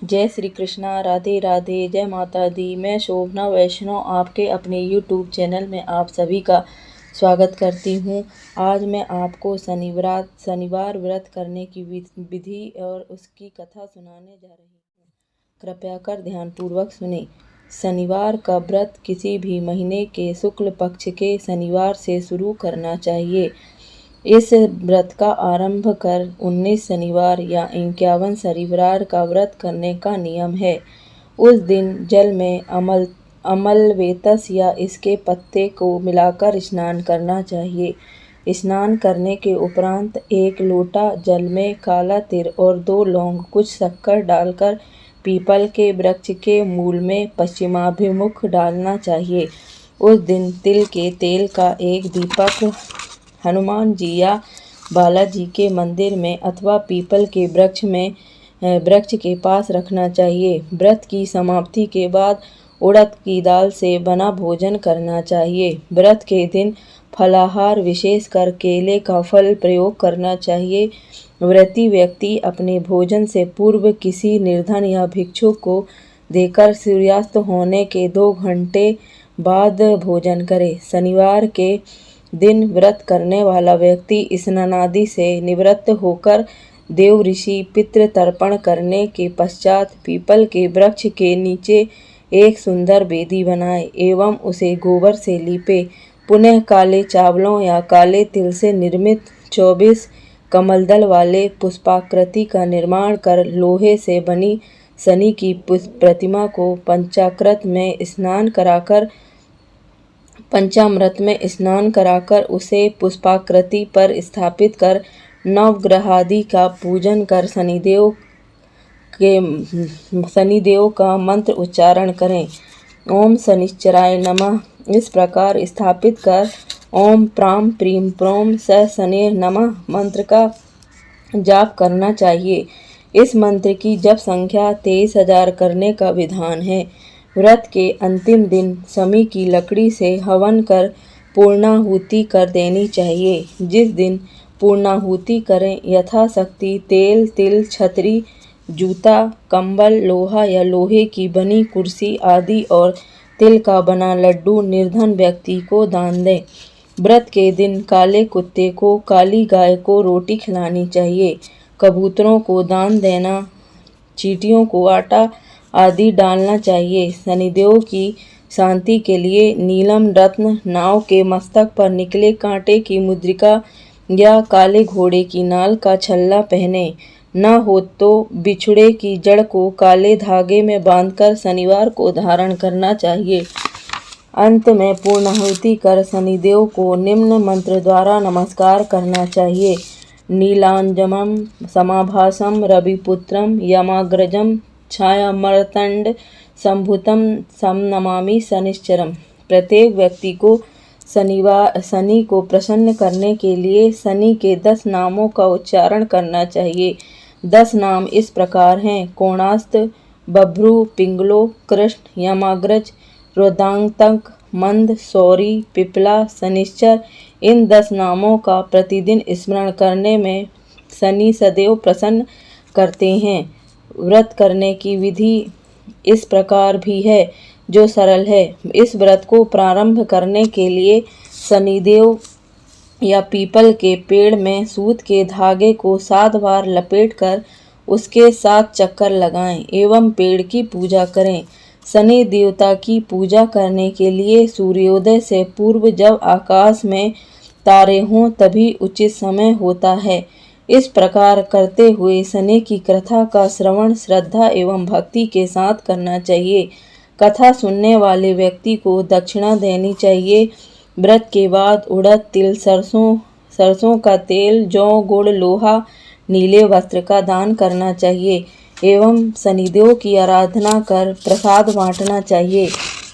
जय श्री कृष्णा, राधे राधे, जय माता दी। मैं शोभना वैष्णव आपके अपने YouTube चैनल में आप सभी का स्वागत करती हूँ। आज मैं आपको शनिवार व्रत करने की विधि और उसकी कथा सुनाने जा रही हूँ। कृपया कर ध्यानपूर्वक सुने। शनिवार का व्रत किसी भी महीने के शुक्ल पक्ष के शनिवार से शुरू करना चाहिए। इस व्रत का आरंभ कर 19 शनिवार या 51 शनिवार का व्रत करने का नियम है। उस दिन जल में अमलवेतस या इसके पत्ते को मिलाकर स्नान करना चाहिए। स्नान करने के उपरांत 1 लोटा जल में काला तिल और 2 लौंग कुछ शक्कर डालकर पीपल के वृक्ष के मूल में पश्चिमाभिमुख डालना चाहिए। उस दिन तिल के तेल का एक दीपक हनुमान जी या बालाजी के मंदिर में अथवा पीपल के वृक्ष के पास रखना चाहिए। व्रत की समाप्ति के बाद उड़द की दाल से बना भोजन करना चाहिए। व्रत के दिन फलाहार विशेषकर केले का फल प्रयोग करना चाहिए। व्रती व्यक्ति अपने भोजन से पूर्व किसी निर्धन या भिक्षुक को देकर सूर्यास्त होने के 2 घंटे बाद भोजन करे। शनिवार के दिन व्रत करने वाला व्यक्ति स्नानादि से निवृत्त होकर देव ऋषि पितृ तर्पण करने के पश्चात पीपल के वृक्ष के नीचे एक सुंदर वेदी बनाए एवं उसे गोबर से लीपे। पुनः काले चावलों या काले तिल से निर्मित 24 कमलदल वाले पुष्पाकृति का निर्माण कर लोहे से बनी शनि की प्रतिमा को पंचामृत में स्नान कराकर उसे पुष्पाकृति पर स्थापित कर नवग्रहादि का पूजन कर शनिदेव का मंत्र उच्चारण करें। ओम शनिश्चराय नमः इस प्रकार स्थापित कर ओम प्राम प्रीम प्रोम स शने नमः मंत्र का जाप करना चाहिए। इस मंत्र की जप संख्या 23,000 करने का विधान है। व्रत के अंतिम दिन शमी की लकड़ी से हवन कर पूर्णाहुति कर देनी चाहिए। जिस दिन पूर्णाहुति करें यथाशक्ति तेल, तिल, छतरी, जूता, कंबल, लोहा या लोहे की बनी कुर्सी आदि और तिल का बना लड्डू निर्धन व्यक्ति को दान दें। व्रत के दिन काले कुत्ते को, काली गाय को रोटी खिलानी चाहिए। कबूतरों को दान देना, चींटियों को आटा आदि डालना चाहिए। शनिदेव की शांति के लिए नीलम रत्न नाव के मस्तक पर निकले कांटे की मुद्रिका या काले घोड़े की नाल का छल्ला पहने। न हो तो बिछुड़े की जड़ को काले धागे में बांधकर शनिवार को धारण करना चाहिए। अंत में पूर्णाहुति कर शनिदेव को निम्न मंत्र द्वारा नमस्कार करना चाहिए। नीलांजनम समाभासम रविपुत्रम यमाग्रजम छायामर्तंड संभुतम समनमामि शनिश्चरम। प्रत्येक व्यक्ति को शनि को प्रसन्न करने के लिए शनि के 10 नामों का उच्चारण करना चाहिए। 10 नाम इस प्रकार हैं: कोणास्त, बभ्रू, पिंगलो, कृष्ण, यमाग्रज, रुद्रांतक, मंद, सौरी, पिपला, शनिश्चर। इन 10 नामों का प्रतिदिन स्मरण करने में शनि सदैव प्रसन्न करते हैं। व्रत करने की विधि इस प्रकार भी है जो सरल है। इस व्रत को प्रारंभ करने के लिए शनिदेव या पीपल के पेड़ में सूत के धागे को 7 बार लपेटकर उसके 7 चक्कर लगाएं एवं पेड़ की पूजा करें। शनि देवता की पूजा करने के लिए सूर्योदय से पूर्व जब आकाश में तारे हों तभी उचित समय होता है। इस प्रकार करते हुए शनि की कथा का श्रवण श्रद्धा एवं भक्ति के साथ करना चाहिए। कथा सुनने वाले व्यक्ति को दक्षिणा देनी चाहिए। व्रत के बाद उड़द, तिल, सरसों का तेल, जौ, गुड़, लोहा, नीले वस्त्र का दान करना चाहिए एवं शनिदेव की आराधना कर प्रसाद बांटना चाहिए।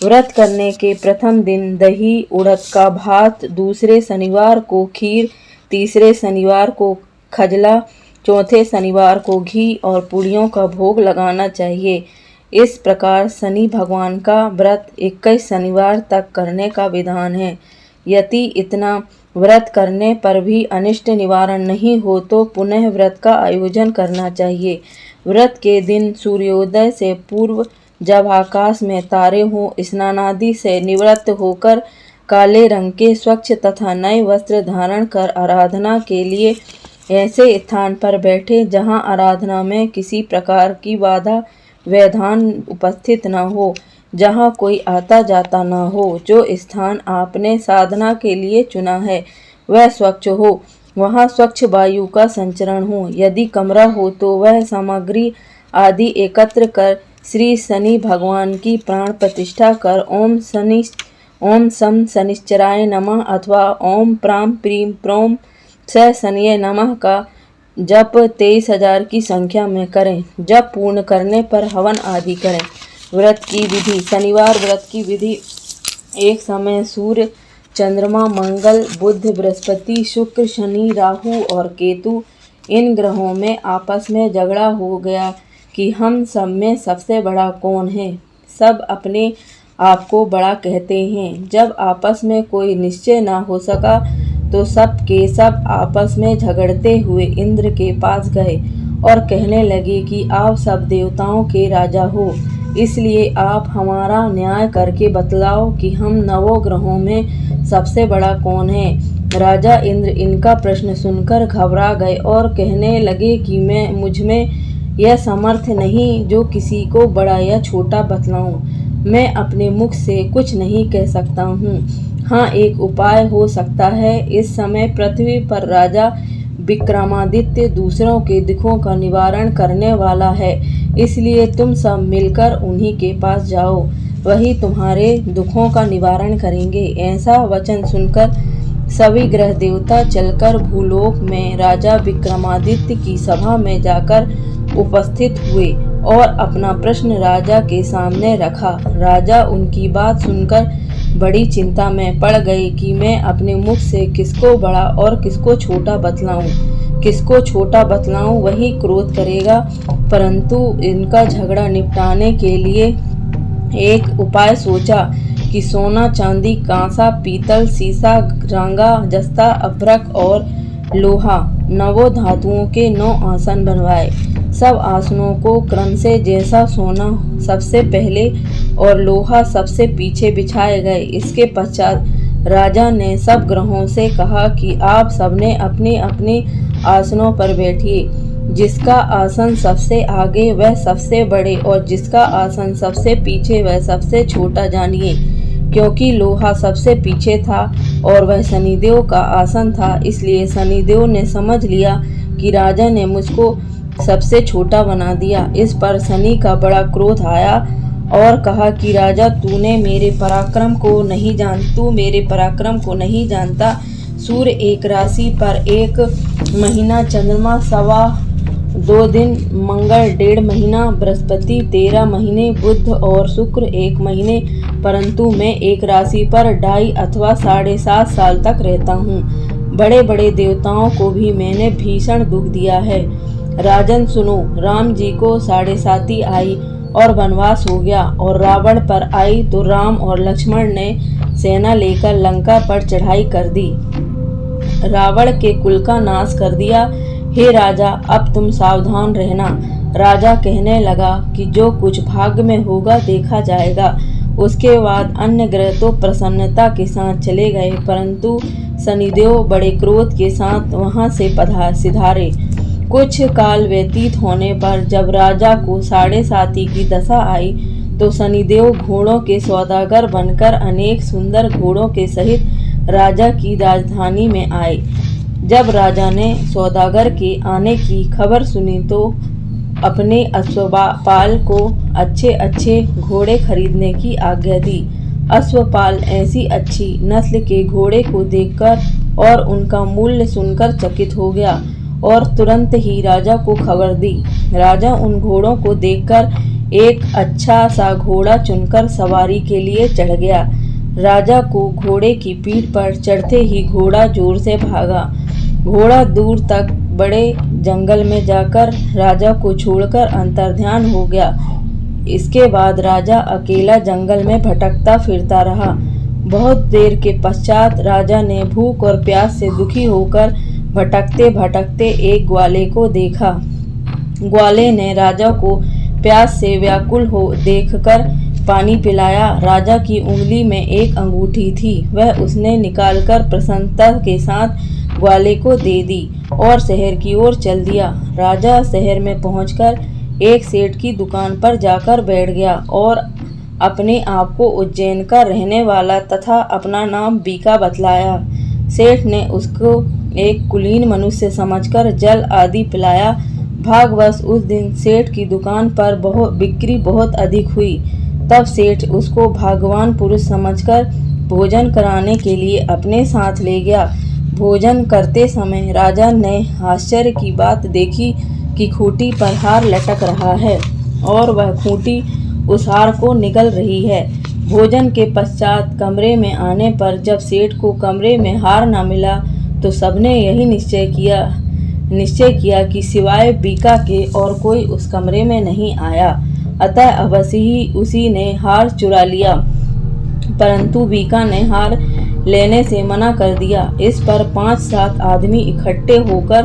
व्रत करने के प्रथम दिन दही उड़द का भात, दूसरे शनिवार को खीर, तीसरे शनिवार को खजला, चौथे शनिवार को घी और पूड़ियों का भोग लगाना चाहिए। इस प्रकार शनि भगवान का व्रत 21 शनिवार तक करने का विधान है। यदि इतना व्रत करने पर भी अनिष्ट निवारण नहीं हो तो पुनः व्रत का आयोजन करना चाहिए। व्रत के दिन सूर्योदय से पूर्व जब आकाश में तारे हों, स्नानादि से निवृत्त होकर काले रंग के स्वच्छ तथा नए वस्त्र धारण कर आराधना के लिए ऐसे स्थान पर बैठे जहां आराधना में किसी प्रकार की बाधा व्यवधान उपस्थित न हो, जहां कोई आता जाता न हो। जो स्थान आपने साधना के लिए चुना है वह स्वच्छ हो, वहां स्वच्छ वायु का संचरण हो। यदि कमरा हो तो वह सामग्री आदि एकत्र कर श्री शनि भगवान की प्राण प्रतिष्ठा कर ओम सम शनिश्चराय नमः अथवा ओम प्राम प्रीम प्रोम स शनिये नमः का जप 23,000 की संख्या में करें। जप पूर्ण करने पर हवन आदि करें। व्रत की विधि। शनिवार व्रत की विधि। एक समय सूर्य, चंद्रमा, मंगल, बुध, बृहस्पति, शुक्र, शनि, राहु और केतु इन ग्रहों में आपस में झगड़ा हो गया कि हम सब में सबसे बड़ा कौन है। सब अपने आप को बड़ा कहते हैं। जब आपस में कोई निश्चय न हो सका तो सब के सब आपस में झगड़ते हुए इंद्र के पास गए और कहने लगे कि आप सब देवताओं के राजा हो, इसलिए आप हमारा न्याय करके बतलाओ कि हम नवों ग्रहों में सबसे बड़ा कौन है। राजा इंद्र इनका प्रश्न सुनकर घबरा गए और कहने लगे कि मुझमें यह सामर्थ्य नहीं जो किसी को बड़ा या छोटा बतलाऊं। मैं अपने मुख से कुछ नहीं कह सकता हूँ। हाँ, एक उपाय हो सकता है। इस समय पृथ्वी पर राजा विक्रमादित्य दूसरों के दुखों का निवारण करने वाला है, इसलिए तुम सब मिलकर उन्हीं के पास जाओ, वही तुम्हारे दुखों का निवारण करेंगे। ऐसा वचन सुनकर सभी ग्रह देवता चलकर भूलोक में राजा विक्रमादित्य की सभा में जाकर उपस्थित हुए और अपना प्रश्न राजा के सामने रखा। राजा उनकी बात सुनकर बड़ी चिंता में पड़ गए कि मैं अपने मुख से किसको बड़ा और किसको छोटा बतलाऊं। किसको छोटा बतलाऊं वही क्रोध करेगा। परंतु इनका झगड़ा निपटाने के लिए एक उपाय सोचा कि सोना, चांदी, कांसा, पीतल, सीसा, रांगा, जस्ता, अभ्रक और लोहा नवों धातुओं के 9 आसन बनवाए। सब आसनों को क्रम से जैसा सोना सबसे पहले और लोहा सबसे पीछे बिछाए गए। इसके पश्चात राजा ने सब ग्रहों से कहा कि आप सबने अपने अपने आसनों पर बैठिए। जिसका आसन सबसे आगे वह सबसे बड़े और जिसका आसन सबसे पीछे वह सबसे छोटा जानिए। क्योंकि लोहा सबसे पीछे था और वह शनिदेव का आसन था, इसलिए शनिदेव ने समझ लिया कि राजा ने मुझको सबसे छोटा बना दिया। इस पर शनि का बड़ा क्रोध आया और कहा कि राजा तू मेरे पराक्रम को नहीं जानता। सूर्य एक राशि पर 1 महीना, चंद्रमा 2.25 दिन, मंगल 1.5 महीना, बृहस्पति 13 महीने, बुध और शुक्र 1 महीने, परंतु मैं एक राशि पर 2.5 अथवा 7.5 साल तक रहता हूँ। बड़े बड़े देवताओं को भी मैंने भीषण दुख दिया है। राजन सुनो, राम जी को 7.5 आई और वनवास हो गया और रावण पर आई तो राम और लक्ष्मण ने सेना लेकर लंका पर चढ़ाई कर दी, रावण के कुल का नाश कर दिया। हे राजा, अब तुम सावधान रहना। राजा कहने लगा कि जो कुछ भाग्य में होगा देखा जाएगा। उसके बाद अन्य ग्रह तो प्रसन्नता के साथ चले गए, परंतु शनिदेव बड़े क्रोध के साथ वहां से सिधारे। कुछ काल व्यतीत होने पर जब राजा को 7.5 की दशा आई तो शनिदेव घोड़ों के सौदागर बनकर अनेक सुंदर घोड़ों के सहित राजा की राजधानी में आए। जब राजा ने सौदागर के आने की खबर सुनी तो अपने अश्वपाल को अच्छे अच्छे घोड़े खरीदने की आज्ञा दी। अश्वपाल ऐसी अच्छी नस्ल के घोड़े को देखकर और उनका मूल्य सुनकर चकित हो गया और तुरंत ही राजा को खबर दी। राजा उन घोड़ों को देखकर एक अच्छा सा घोड़ा चुनकर सवारी के लिए चढ़ गया। राजा को घोड़े की पीठ पर चढ़ते ही घोड़ा जोर से भागा। घोड़ा दूर तक बड़े जंगल में जाकर राजा को छोड़कर अंतर्ध्यान हो गया। इसके बाद राजा अकेला जंगल में भटकता फिरता रहा। बहुत देर के पश्चात राजा ने भूख और प्यास से दुखी होकर भटकते भटकते एक ग्वाले को देखा। ग्वाले ने राजा को प्यास से व्याकुल हो देखकर पानी पिलाया। राजा की उंगली में एक अंगूठी थी, वह उसने निकालकर प्रसन्नता के साथ ग्वाले को दे दी और शहर की ओर चल दिया। राजा शहर में पहुंचकर एक सेठ की दुकान पर जाकर बैठ गया और अपने आप को उज्जैन का रहने वाला तथा अपना नाम बीका बतलाया। सेठ ने उसको एक कुलीन मनुष्य समझकर जल आदि पिलाया। भाग्यवश उस दिन सेठ की दुकान पर बिक्री बहुत अधिक हुई। तब सेठ उसको भाग्यवान पुरुष समझकर भोजन कराने के लिए अपने साथ ले गया। भोजन करते समय राजा ने आश्चर्य की बात देखी कि खूंटी पर हार लटक रहा है और वह खूंटी उस हार को निगल रही है। भोजन के पश्चात कमरे में आने पर जब सेठ को कमरे में हार न मिला तो सबने यही निश्चय किया कि सिवाय बीका के और कोई उस कमरे में नहीं आया। अतः अवश्य ही उसी ने हार चुरा लिया, परंतु बीका ने हार लेने से मना कर दिया। इस पर 5-7 आदमी इकट्ठे होकर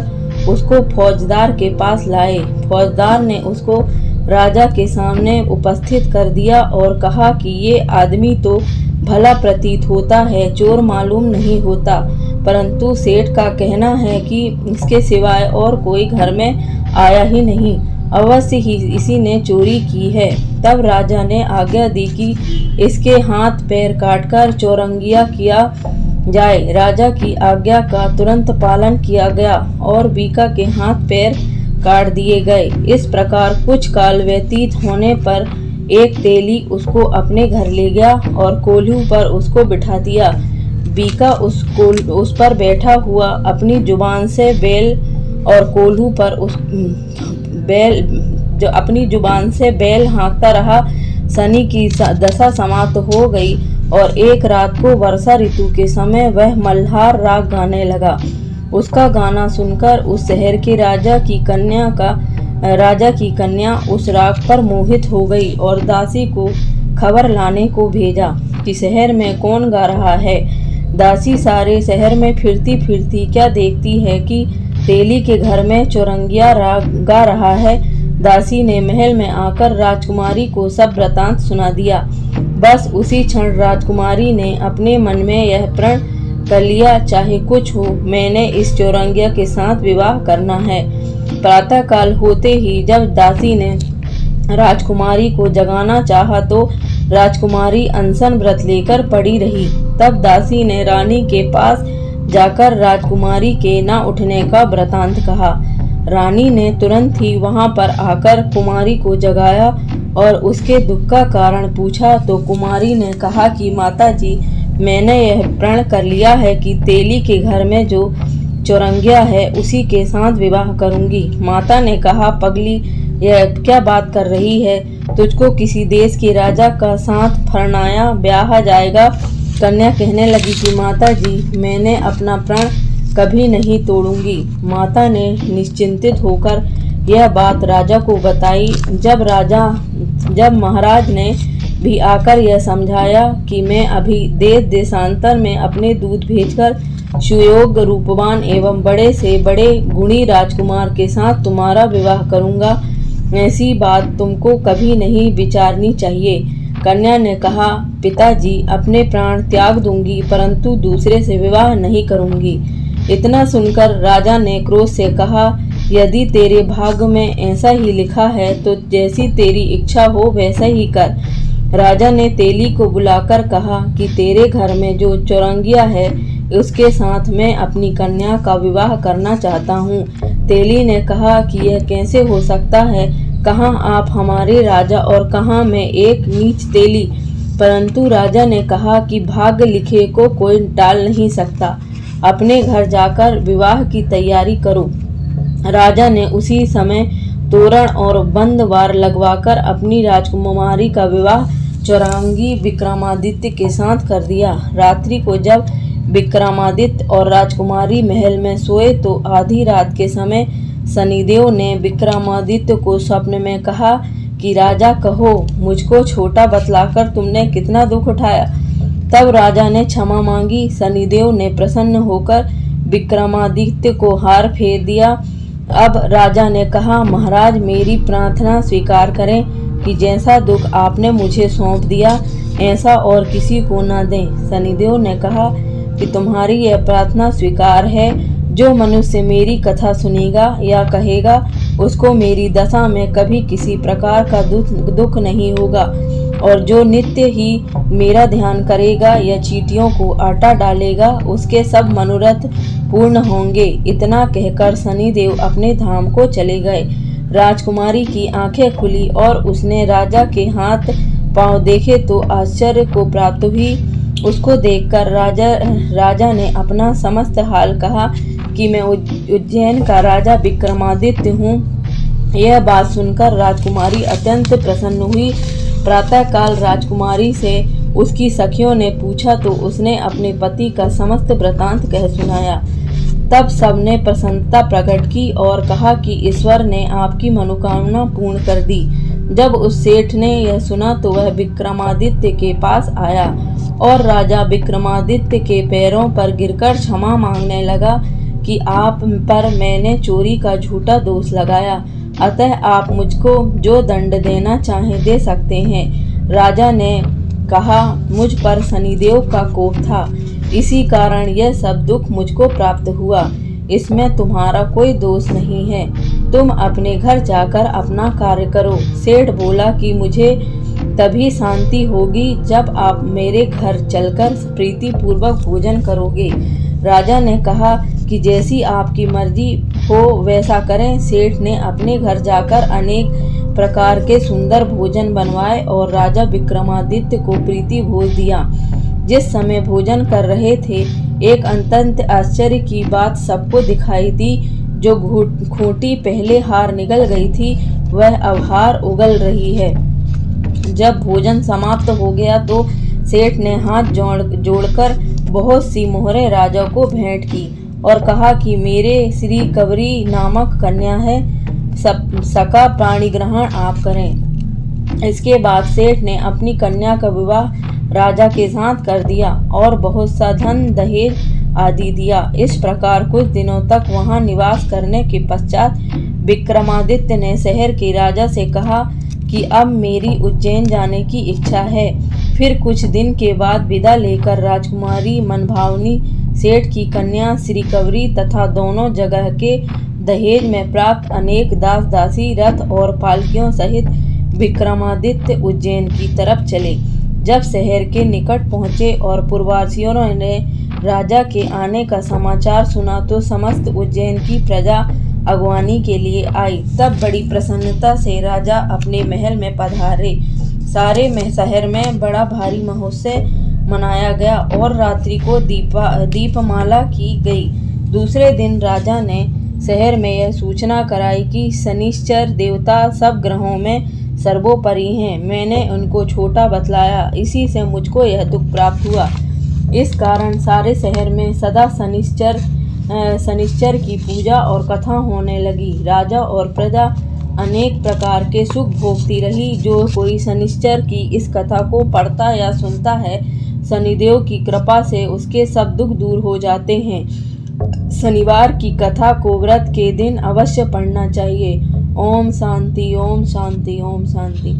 उसको फौजदार के पास लाए। फौजदार ने उसको राजा के सामने उपस्थित कर दिया और कहा कि ये आदमी तो भला प्रतीत होता है, चोर मालूम नहीं होता, परंतु सेठ का कहना है कि इसके सिवाय और कोई घर में आया ही नहीं, अवश्य ही इसी ने चोरी की है। तब राजा ने आज्ञा दी कि इसके हाथ पैर काटकर चौरंगिया किया जाए। राजा की आज्ञा का तुरंत पालन किया गया और बीका के हाथ पैर काट दिए गए। इस प्रकार कुछ काल व्यतीत होने पर एक तेली उसको अपने घर ले गया और कोल्हू पर उसको बिठा दिया। बीका उस पर बैठा हुआ अपनी जुबान से बैल और कोल्हू पर अपनी जुबान से बैल हाँकता रहा। शनि की दशा समाप्त हो गई और एक रात को वर्षा ऋतु के समय वह मल्हार राग गाने लगा। उसका गाना सुनकर उस शहर के राजा की कन्या उस राग पर मोहित हो गई और दासी को खबर लाने को भेजा कि शहर में कौन गा रहा है। दासी सारे शहर में फिरती फिरती क्या देखती है कि तेली के घर में चौरंगिया राग गा रहा है। दासी ने महल में आकर राजकुमारी को सब वृतांत सुना दिया। बस उसी क्षण राजकुमारी ने अपने मन में यह प्रण कर लिया, चाहे कुछ हो, मैंने इस चौरंगिया के साथ विवाह करना है। प्रातः काल होते ही जब दासी ने राजकुमारी को जगाना चाहा तो राजकुमारी अनशन व्रत लेकर पड़ी रही। तब दासी ने रानी के पास जाकर राजकुमारी के न उठने का वृतांत कहा। रानी ने तुरंत ही वहां पर आकर कुमारी को जगाया और उसके दुख का कारण पूछा तो कुमारी ने कहा कि माता जी, मैंने यह प्रण कर लिया है कि तेली के घर में जो चौरंगिया है उसी के साथ विवाह करूंगी। माता ने कहा, पगली, यह क्या बात कर रही है? तुझको किसी देश के राजा का साथ फरनाया ब्याह जाएगा। कन्या कहने लगी कि माता जी, मैंने अपना प्रण कभी नहीं तोड़ूंगी। माता ने निश्चिंतित होकर यह बात राजा को बताई। जब महाराज ने भी आकर यह समझाया कि मैं अभी देश देशांतर में अपने दूत भेजकर सुयोग्य, रूपवान एवं बड़े से बड़े गुणी राजकुमार के साथ तुम्हारा विवाह करूंगा, ऐसी बात तुमको कभी नहीं विचारनी चाहिए। कन्या ने कहा, पिताजी, अपने प्राण त्याग दूंगी परंतु दूसरे से विवाह नहीं करूंगी। इतना सुनकर राजा ने क्रोध से कहा, यदि तेरे भाग्य में ऐसा ही लिखा है तो जैसी तेरी इच्छा हो वैसा ही कर। राजा ने तेली को बुलाकर कहा कि तेरे घर में जो चौरंगिया है उसके साथ मैं अपनी कन्या का विवाह करना चाहता हूँ। तेली ने कहा कि यह कैसे हो सकता है? कहाँ आप हमारे राजा और कहाँ मैं एक नीच तेली। परंतु राजा ने कहा कि भाग्य लिखे को कोई टाल नहीं सकता, अपने घर जाकर विवाह की तैयारी करो। राजा ने उसी समय तोरण और बंद वार लगवाकर अपनी राजकुमारी का विवाह चौरंगी विक्रमादित्य के साथ कर दिया। रात्रि को जब विक्रमादित्य और राजकुमारी महल में सोए तो आधी रात के समय शनिदेव ने विक्रमादित्य को स्वप्न में कहा कि राजा, कहो, मुझको छोटा बतलाकर तुमने कितना दुख उठाया। तब राजा ने क्षमा मांगी। शनिदेव ने प्रसन्न होकर विक्रमादित्य को हार फेर दिया। अब राजा ने कहा, महाराज मेरी प्रार्थना स्वीकार करें कि जैसा दुख आपने मुझे सौंप दिया ऐसा और किसी को न दें। शनिदेव ने कहा कि तुम्हारी यह प्रार्थना स्वीकार है। जो मनुष्य मेरी कथा सुनेगा या कहेगा उसको मेरी दशा में कभी किसी प्रकार का दुख नहीं होगा, और जो नित्य ही मेरा ध्यान करेगा या चींटियों को आटा डालेगा उसके सब मनोरथ पूर्ण होंगे। इतना कहकर शनिदेव अपने धाम को चले गए। राजकुमारी की आंखें खुली और उसने राजा के हाथ पांव देखे तो आश्चर्य को प्राप्त हुई। उसको देखकर राजा ने अपना समस्त हाल कहा कि मैं उज्जैन का राजा विक्रमादित्य हूँ। यह बात सुनकर राजकुमारी अत्यंत प्रसन्न हुई। प्रातःकाल राजकुमारी से उसकी सखियों ने पूछा तो उसने अपने पति का समस्त वृतांत कह सुनाया। तब सबने प्रसन्नता प्रकट की और कहा कि ईश्वर ने आपकी मनोकामना पूर्ण कर दी। जब उस सेठ ने यह सुना तो वह विक्रमादित्य के पास आया और राजा विक्रमादित्य के पैरों पर गिरकर क्षमा मांगने लगा कि आप पर मैंने चोरी का झूठा दोष लगाया, अतः आप मुझको जो दंड देना चाहें दे सकते हैं। राजा ने कहा, मुझ पर शनिदेव का कोप था, इसी कारण यह सब दुख मुझको प्राप्त हुआ। इसमें तुम्हारा कोई दोष नहीं है। तुम अपने घर जाकर अपना कार्य करो। सेठ बोला कि मुझे तभी शांति होगी जब आप मेरे घर चलकर प्रीति पूर्वक भोजन करोगे। राजा ने कहा कि जैसी आपकी मर्जी हो वैसा करें। सेठ ने अपने घर जाकर अनेक प्रकार के सुंदर भोजन बनवाए और राजा विक्रमादित्य को प्रीति भोज दिया। जिस समय भोजन कर रहे थे एक अत्यंत आश्चर्य की बात सबको दिखाई दी। जो खूंटी पहले हार निगल गई थी वह अब हार उगल रही है। जब भोजन समाप्त हो गया तो सेठ ने हाथ जोड़कर बहुत सी मोहरें राजा को भेंट की और कहा कि मेरे श्री कवरी नामक कन्या है, सका प्राणी ग्रहण आप करें। इसके बाद सेठ ने अपनी कन्या का विवाह राजा के साथ कर दिया और बहुत सा धन दहेज आदि दिया। इस प्रकार कुछ दिनों तक वहां निवास करने के पश्चात विक्रमादित्य ने शहर के राजा से कहा कि अब मेरी उज्जैन जाने की इच्छा है। फिर कुछ दिन के बाद विदा लेकर राजकुमारी मनभावनी सेठ की कन्या श्रीकवरी तथा दोनों जगह के दहेज में प्राप्त अनेक दास दासी रथ और पालकियों सहित विक्रमादित्य उज्जैन की तरफ चले। जब शहर के निकट पहुँचे और पूर्ववासियों ने राजा के आने का समाचार सुना तो समस्त उज्जैन की प्रजा अगवानी के लिए आई। तब बड़ी प्रसन्नता से राजा अपने महल में पधारे। सारे शहर में बड़ा भारी महोत्सव मनाया गया और रात्रि को दीपमाला की गई। दूसरे दिन राजा ने शहर में यह सूचना कराई कि शनिश्चर देवता सब ग्रहों में सर्वोपरि हैं। मैंने उनको छोटा बतलाया, इसी से मुझको यह दुख प्राप्त हुआ। इस कारण सारे शहर में सदा शनिश्चर की पूजा और कथा होने लगी। राजा और प्रजा अनेक प्रकार के सुख भोगती रही। जो कोई शनिश्चर की इस कथा को पढ़ता या सुनता है, शनिदेव की कृपा से उसके सब दुख दूर हो जाते हैं। शनिवार की कथा को व्रत के दिन अवश्य पढ़ना चाहिए। ओम शांति, ओम शांति, ओम शांति।